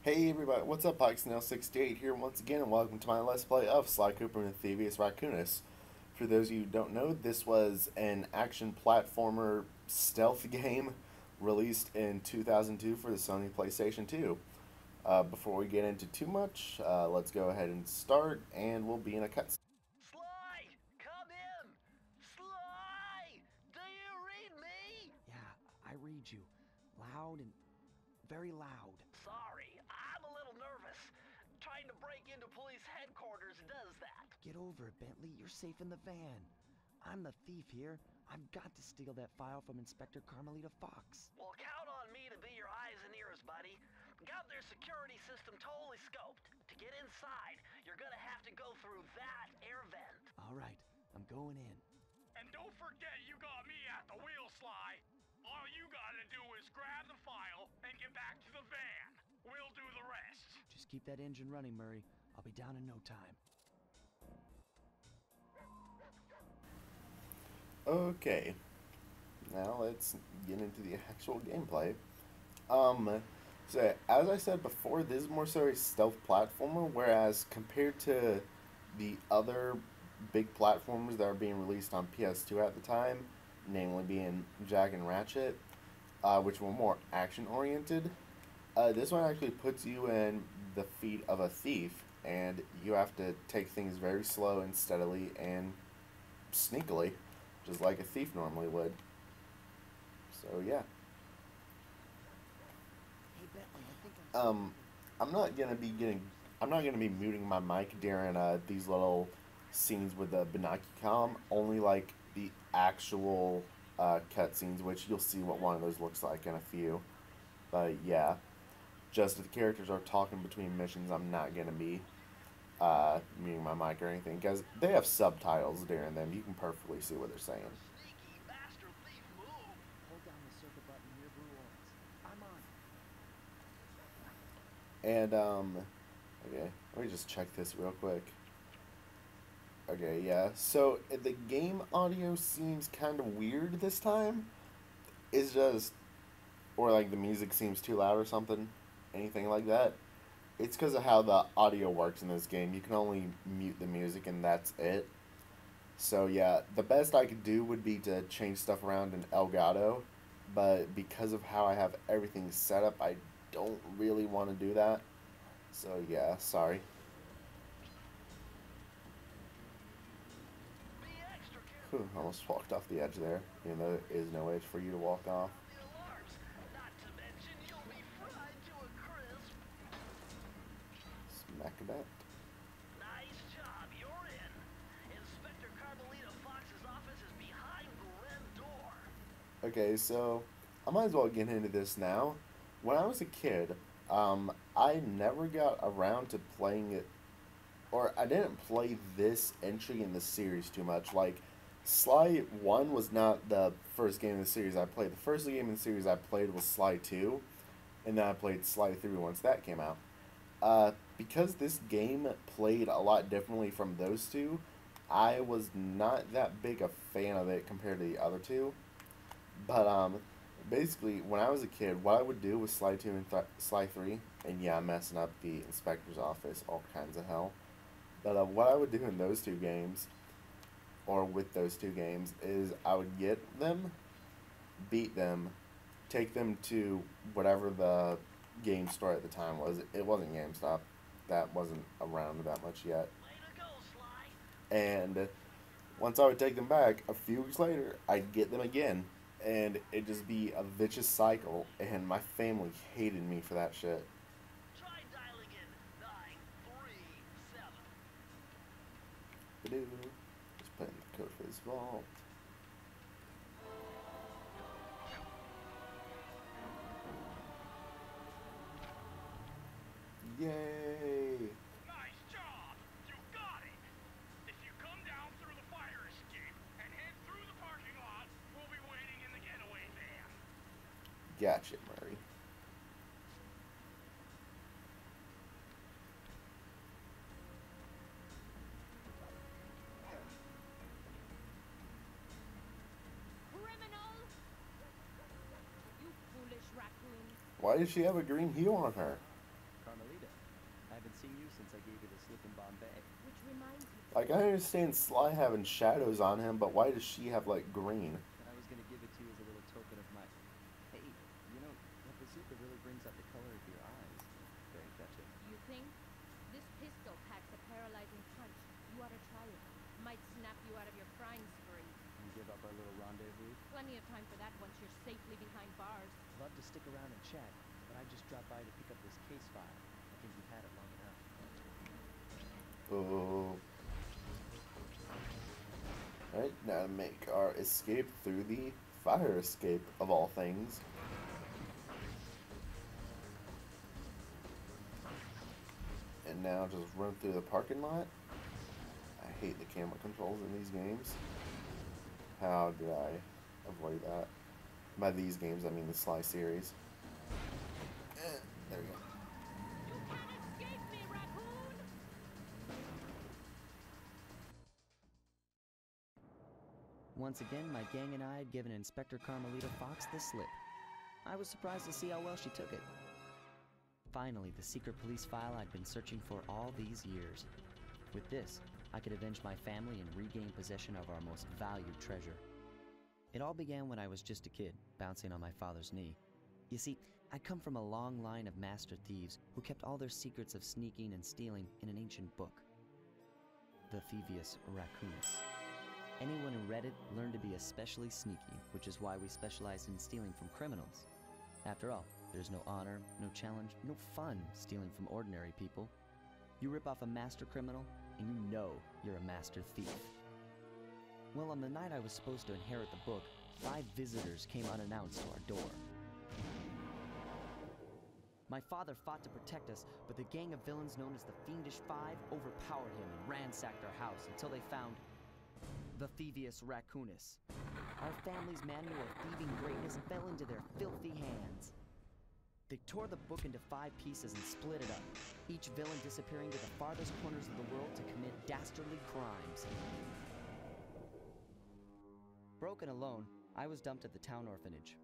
Hey everybody, what's up? PikeSnail68 here once again, and welcome to my Let's Play of Sly Cooper and Thievius Raccoonus. For those of you who don't know, this was an action platformer stealth game released in 2002 for the Sony PlayStation 2. Before we get into too much, let's go ahead and start, and we'll be in a cutscene. Sly! Come in! Sly! Do you read me? Yeah, I read you. Loud and very loud. Sorry, I'm a little nervous. Trying to break into police headquarters does that. Get over it, Bentley. You're safe in the van. I'm the thief here. I've got to steal that file from Inspector Carmelita Fox. Well, count on me to be your eyes and ears, buddy. Got their security system totally scoped. To get inside, you're gonna have to go through that air vent. All right, I'm going in. And don't forget you got me at the wheel, Sly. All you gotta do is grab the file and get back to the van. We'll do the rest. Just keep that engine running, Murray. I'll be down in no time. Okay, now let's get into the actual gameplay. So as I said before, this is more so a stealth platformer, whereas compared to the other big platformers that are being released on PS2 at the time, namely being Jack and Ratchet, which were more action-oriented, this one actually puts you in the feet of a thief, and you have to take things very slow and steadily and sneakily, just like a thief normally would. So yeah. Hey, Bentley, I think I'm... I'm not gonna be muting my mic during these little scenes with the binocucom. Only like the actual cutscenes, which you'll see what one of those looks like in a few. But yeah, just if the characters are talking between missions, I'm not gonna be muting my mic or anything because they have subtitles during them. You can perfectly see what they're saying. Sneaky master thief move. Hold down the circle button near Blue Orange. I'm on. And okay, let me just check this real quick. Okay, yeah. So the game audio seems kind of weird this time. It's just, or like the music seems too loud or something, anything like that. It's because of how the audio works in this game. You can only mute the music and that's it. So yeah, the best I could do would be to change stuff around in Elgato, but because of how I have everything set up, I don't really want to do that. So yeah, sorry. Be extra careful. Whew, almost walked off the edge there, even though there is no edge for you to walk off. The alarms. Not to mention you'll be fried to a crisp. Smack that. Nice job, you're in. Inspector Carmelita Fox's office is behind the red door. Okay, so I might as well get into this now. When I was a kid, I never got around to playing it, or I didn't play this entry in the series too much. Like, Sly 1 was not the first game in the series I played. The first game in the series I played was Sly 2, and then I played Sly 3 once that came out. Because this game played a lot differently from those two, I was not that big a fan of it compared to the other two. But basically, when I was a kid, what I would do with Sly 2 and Sly 3, and yeah, I'm messing up the inspector's office, all kinds of hell. But what I would do in those two games, or with those two games, is I would get them, beat them, take them to whatever the game store at the time was. It wasn't GameStop. That wasn't around that much yet. Way to go, Sly. And once I would take them back, a few weeks later, I'd get them again. And it'd just be a vicious cycle, and my family hated me for that shit. Try dialing in 937. Just put in the code for his vault. Yay! Nice job. You got it. If you come down through the fire escape and head through the parking lot, we'll be waiting in the getaway van. Gotcha, Murray. Criminal! You foolish raccoon. Why does she have a green hue on her? Carmelita haven't seen you since I gave you the slip in Bombay. Which reminds me, Like, I understand Sly having shadows on him, but why does she have, like, green? And I was gonna give it to you as a little token of my... Hey, you know, that bazooka really brings out the color of your eyes. Very touching. you think? This pistol packs a paralyzing punch. You ought to try it. Might snap you out of your frying spree. You give up our little rendezvous? Plenty of time for that once you're safely behind bars. Love to stick around and chat, but I just dropped by to pick up this case file. I think you've had it long enough. Oh. Alright, now to make our escape through the fire escape, of all things. And now just run through the parking lot. I hate the camera controls in these games. How did I avoid that? By these games, I mean the Sly series. There we go. You can't escape me, raccoon! Once again, my gang and I had given Inspector Carmelita Fox the slip. I was surprised to see how well she took it. Finally, the secret police file I'd been searching for all these years. With this, I could avenge my family and regain possession of our most valued treasure. It all began when I was just a kid, bouncing on my father's knee. You see, I come from a long line of master thieves who kept all their secrets of sneaking and stealing in an ancient book, the Thievius Raccoonus. Anyone who read it learned to be especially sneaky, which is why we specialize in stealing from criminals. After all, there's no honor, no challenge, no fun stealing from ordinary people. You rip off a master criminal, and you know you're a master thief. Well, on the night I was supposed to inherit the book, 5 visitors came unannounced to our door. My father fought to protect us, but the gang of villains known as the Fiendish Five overpowered him and ransacked our house until they found the Thievius Raccoonus. Our family's manual of thieving greatness fell into their filthy hands. They tore the book into 5 pieces and split it up, each villain disappearing to the farthest corners of the world to commit dastardly crimes. Broken alone, I was dumped at the town orphanage.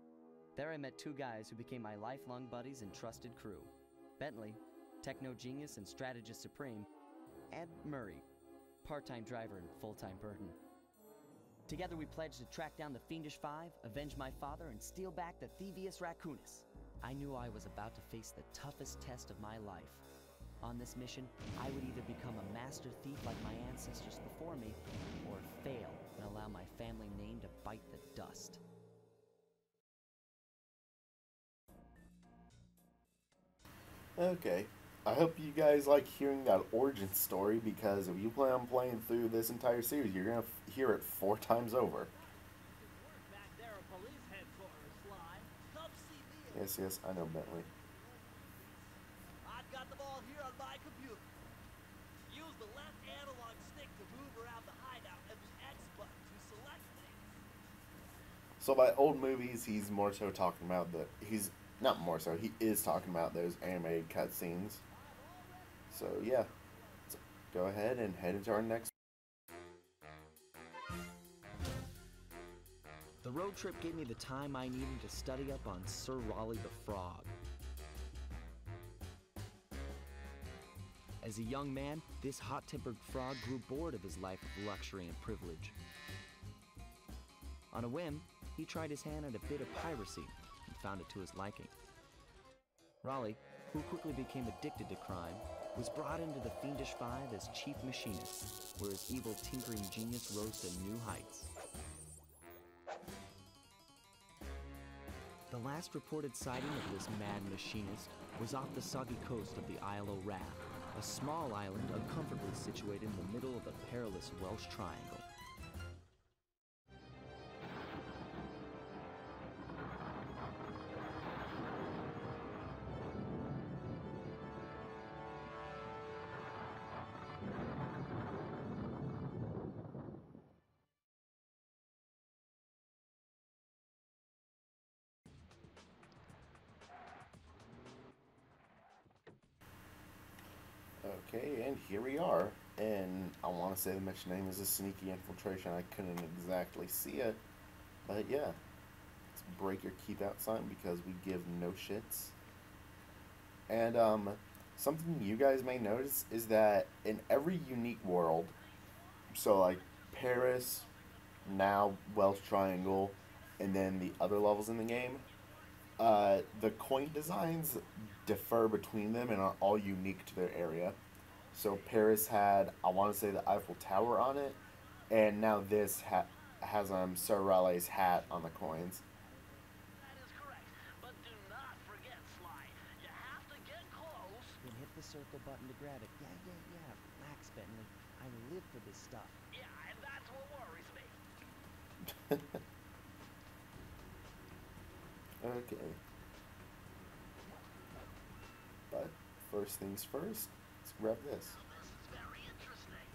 There I met 2 guys who became my lifelong buddies and trusted crew. Bentley, techno genius and strategist supreme, and Murray, part-time driver and full-time burden. Together we pledged to track down the Fiendish Five, avenge my father, and steal back the Thievius Raccoonus. I knew I was about to face the toughest test of my life. On this mission, I would either become a master thief like my ancestors before me, or fail and allow my family name to bite the dust. Okay. I hope you guys like hearing that origin story, because if you plan on playing through this entire series, you're going to hear it 4 times over. Back there at police headquarters, Sly. Come see me. Yes, I know, Bentley. I've got them all here on my computer. Use the left analog stick to move around the hideout and the X button to select things. So by old movies, he's more so talking about he is talking about those animated cutscenes. So yeah, let's go ahead and head into our next. The road trip gave me the time I needed to study up on Sir Raleigh the Frog. As a young man, this hot-tempered frog grew bored of his life of luxury and privilege. On a whim, he tried his hand at a bit of piracy and found it to his liking. Raleigh, who quickly became addicted to crime, was brought into the Fiendish Five as chief machinist, where his evil tinkering genius rose to new heights. The last reported sighting of this mad machinist was off the soggy coast of the Isle o' Wrath, a small island uncomfortably situated in the middle of the perilous Welsh Triangle. Okay, and here we are. And I want to say the mission name is a sneaky infiltration. I couldn't exactly see it, but yeah, let's break your keep out sign because we give no shits. And something you guys may notice is that in every unique world, so like Paris, now Welsh Triangle, and then the other levels in the game, the coin designs differ between them and are all unique to their area. So Paris had, I want to say, the Eiffel Tower on it, and now this has Sir Raleigh's hat on the coins. That is correct. But do not forget, Sly. You have to get close. Then hit the circle button to grab it. Yeah, yeah, yeah. Relax, Bentley. I live for this stuff. Yeah, and that's what worries me. Okay. But first things first, let's grab this. This is very interesting.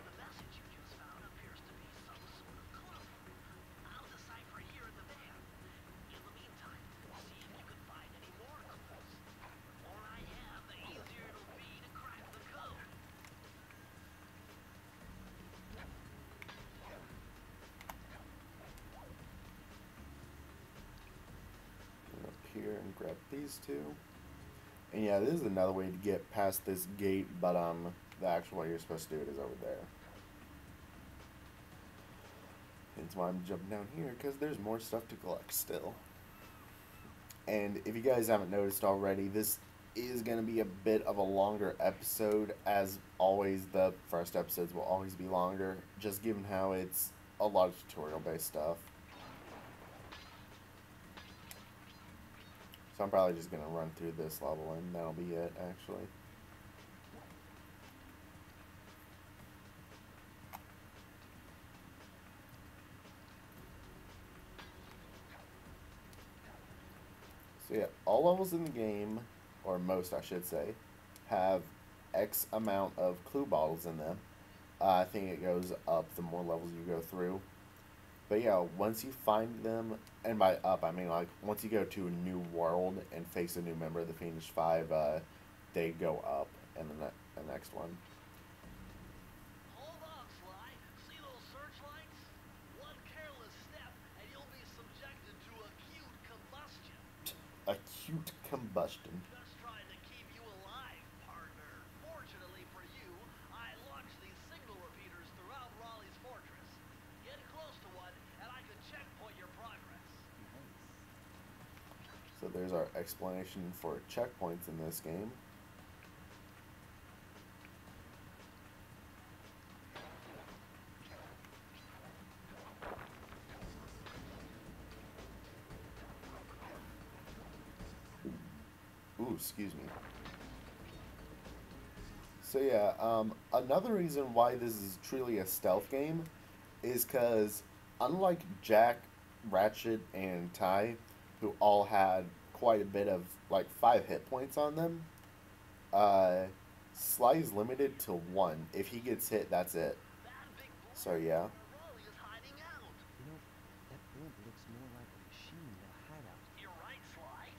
The message you just found appears to be some sort of clue. I'll decipher here in the van. In the meantime, see if you can find any more clues. The more I have, the easier it'll be to crack the code. Go up here and grab these two. And yeah, this is another way to get past this gate, but the actual way you're supposed to do it is over there. Hence why I'm jumping down here, because there's more stuff to collect still. And if you guys haven't noticed already, this is going to be a bit of a longer episode. As always, the first episodes will always be longer, just given how it's a lot of tutorial-based stuff. So I'm probably just going to run through this level, and that'll be it, actually. So yeah, all levels in the game, or most I should say, have X amount of clue bottles in them. I think it goes up the more levels you go through. But yeah, once you find them, and by up I mean like once you go to a new world and face a new member of the Fiendish Five, they go up in the next one. Hold on, Sly. See those searchlights? One careless step, and you'll be subjected to acute combustion. Acute combustion. Just trying to keep you alive, partner. Fortunately for you, I launched these signal repeaters throughout Raleigh's fortress. Get close to one, and I can checkpoint your progress. So there's our explanation for checkpoints in this game. Ooh, excuse me. So yeah, another reason why this is truly a stealth game is because unlike Jack, Ratchet, and Ty, who all had quite a bit of like 5 hit points on them, Sly is limited to 1. If he gets hit, that's it. That big blue So yeah. Raleigh is hiding out. You know, that blimp looks more like a machine than a hideout. You're right, Sly.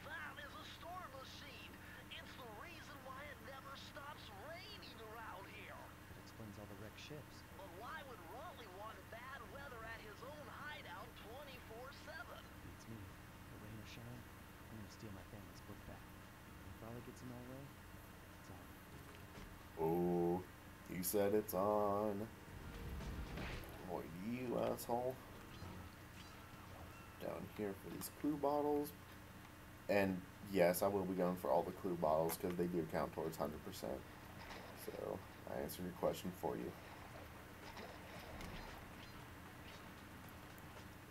That is a storm machine. It's the reason why it never stops raining around here. That explains all the wrecked ships. But why would Raleigh want bad weather at his own hideout 24/7? Beats me. The rain or shine, I'm gonna steal my family's book back. If Raleigh gets in my way, it's on. Oh, you said it's on. Boy, you asshole. Down here for these clue bottles. And yes, I will be going for all the clue bottles because they do count towards 100%. So, I answered your question for you.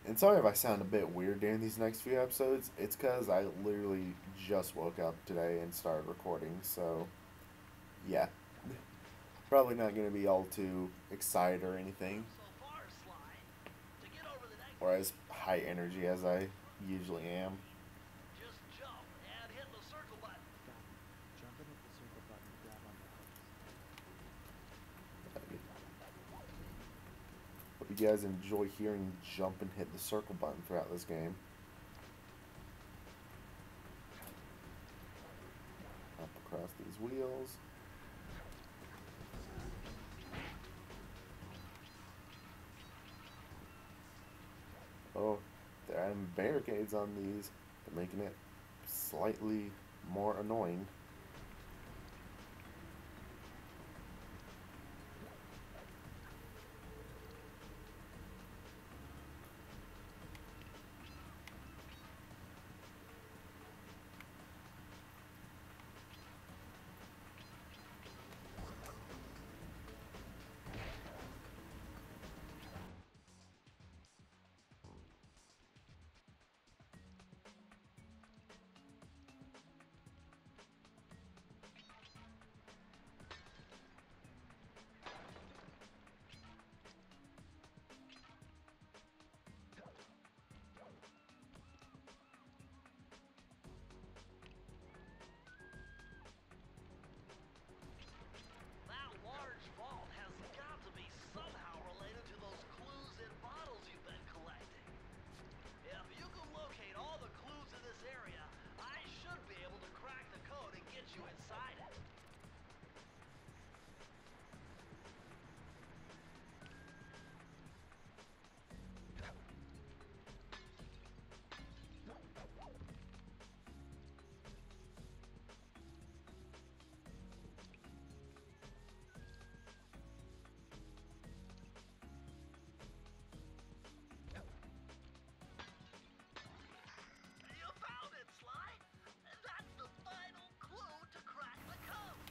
And sorry if I sound a bit weird during these next few episodes. It's because I literally just woke up today and started recording. So, yeah. Probably not going to be all too excited or anything. So far, Sly. To get over the next, Or as high energy as I usually am. just jump and hit the circle button. Got it. Jump in at the circle button to grab onto hose. Hope you guys enjoy hearing jump and hit the circle button throughout this game. Up across these wheels. Oh, they're adding barricades on these. They're making it slightly more annoying.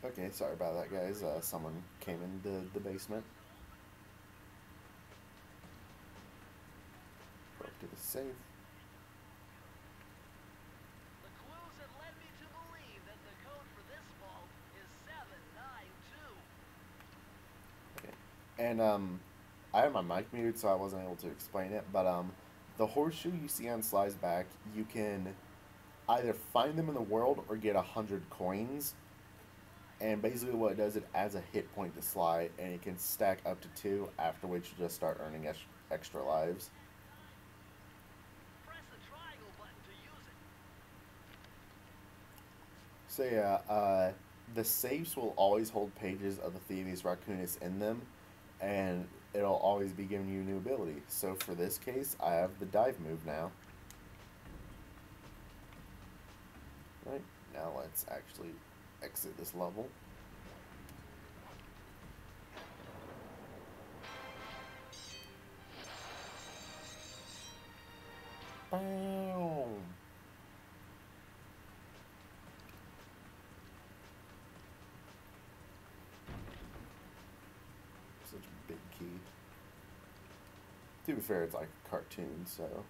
Okay, sorry about that, guys. Someone came into the basement. Go up to the safe. The clues have led me to believe that the code for this vault is 792. Okay. And I had my mic muted, so I wasn't able to explain it. But the horseshoe you see on Sly's back, you can either find them in the world or get 100 coins. And basically, what it does, it adds a hit point to Sly, and it can stack up to 2. After which, you just start earning extra lives. Press the triangle button to use it. So yeah, the safes will always hold pages of the Thievius Raccoonus in them, and it'll always be giving you a new ability. So for this case, I have the dive move now. Right, now let's actually exit this level. Boom! Such a big key. To be fair, it's like a cartoon, so.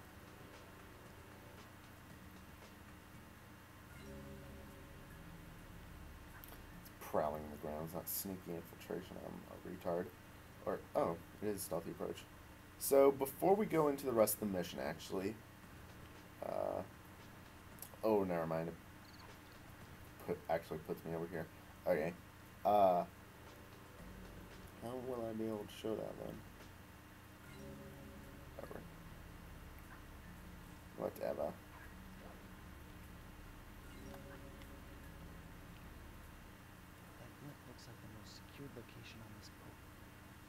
It's prowling on the ground. It's not sneaky infiltration. I'm a retard. Or, oh, it is stealthy approach. So, before we go into the rest of the mission, actually. Oh, never mind. It actually puts me over here. Okay. How will I be able to show that then? Whatever. That blimp looks like the most secured location on this boat.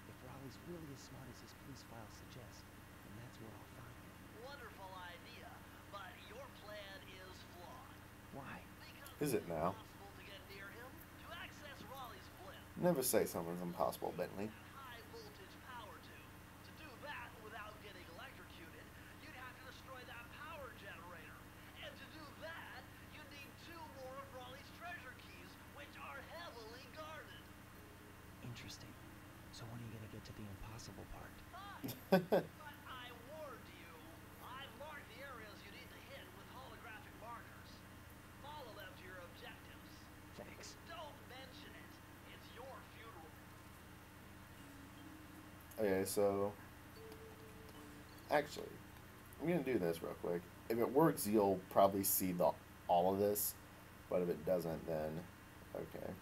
If Raleigh's really as smart as his police files suggest, then that's where I'll find him. Wonderful idea, but your plan is flawed. Why? Because Is it it's now? impossible to get near him. To access Raleigh's blimp, Never say something's impossible, Bentley. high voltage power to. To do that without getting electrocuted, you'd have to destroy that power generator. And to do that, you need 2 more of Raleigh's treasure keys, which are heavily guarded. Interesting. So when are you gonna get to the impossible part? But I warned you. I've marked the areas you need to hit with holographic markers. Follow them to your objectives. Thanks. Don't mention it. It's your funeral. Okay, so. Actually, I'm gonna do this real quick. If it works, you'll probably see all of this. But if it doesn't, then. Okay.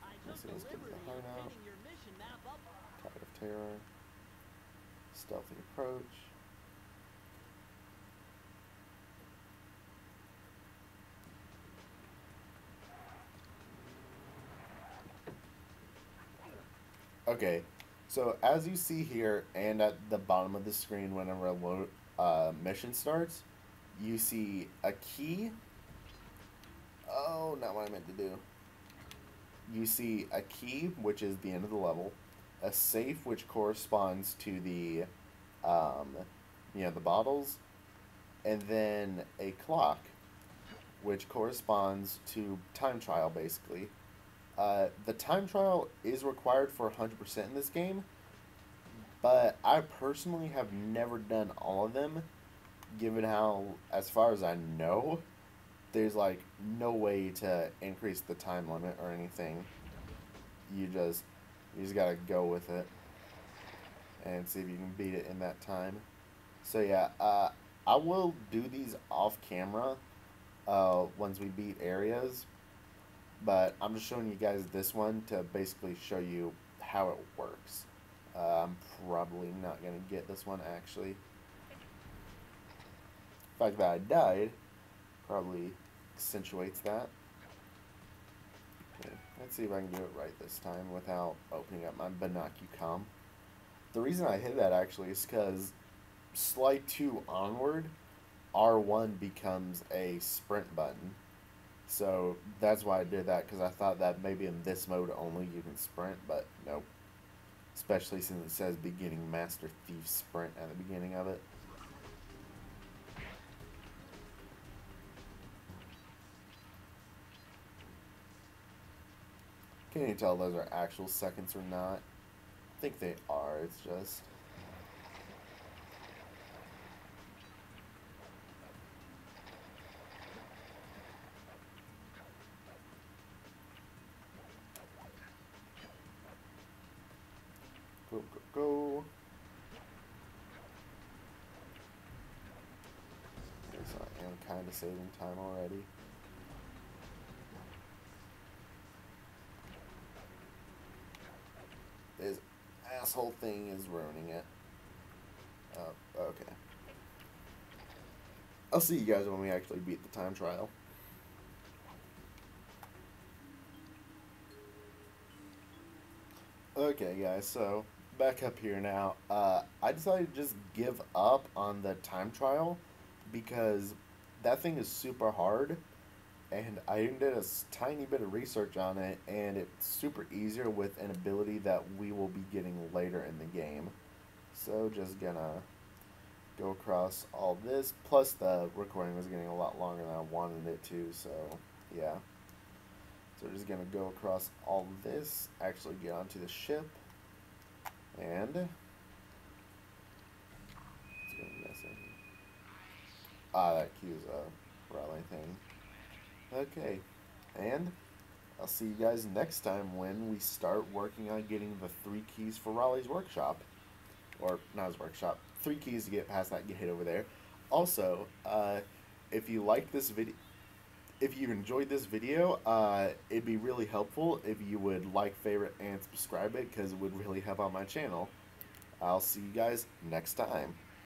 I Let's took see, the let's get the liberty heart of out. pinning your mission map up. Tide of Terror. Stealthy approach. Okay, so as you see here and at the bottom of the screen whenever a mission starts, you see a key. Oh, not what I meant to do. You see a key, which is the end of the level, a safe, which corresponds to the, the bottles, and then a clock, which corresponds to time trial, basically. The time trial is required for 100% in this game, but I personally have never done all of them, given how, as far as I know, there's like no way to increase the time limit or anything. You just gotta go with it and see if you can beat it in that time. So yeah, I will do these off camera once we beat areas, but I'm just showing you guys this one to basically show you how it works. I'm probably not gonna get this one actually. The fact that I died probably accentuates that. Okay, let's see if I can do it right this time without opening up my binocucom. The reason I hit that actually is because slide 2 onward, R1 becomes a sprint button. So that's why I did that, because I thought that maybe in this mode only you can sprint, but nope. Especially since it says beginning Master Thief Sprint at the beginning of it. can't even tell those are actual seconds or not. I think they are. It's just. Go, go, go. Okay, so I am kind of saving time already. This asshole thing is ruining it. Oh, okay. I'll see you guys when we actually beat the time trial. Okay, guys, so back up here now. I decided to just give up on the time trial because that thing is super hard, and I even did a tiny bit of research on it, and it's super easier with an ability that we will be getting later in the game. So just gonna go across all this, plus the recording was getting a lot longer than I wanted it to, so yeah. So we're just gonna go across all this, actually get onto the ship, and it's gonna be missing. Ah, that cue's a rally thing. Okay, and I'll see you guys next time when we start working on getting the 3 keys for Raleigh's workshop. Or, not his workshop. 3 keys to get past that gate over there. Also, if you liked this video, if you enjoyed this video, it'd be really helpful if you would like, favorite, and subscribe it, because it would really help out my channel. I'll see you guys next time.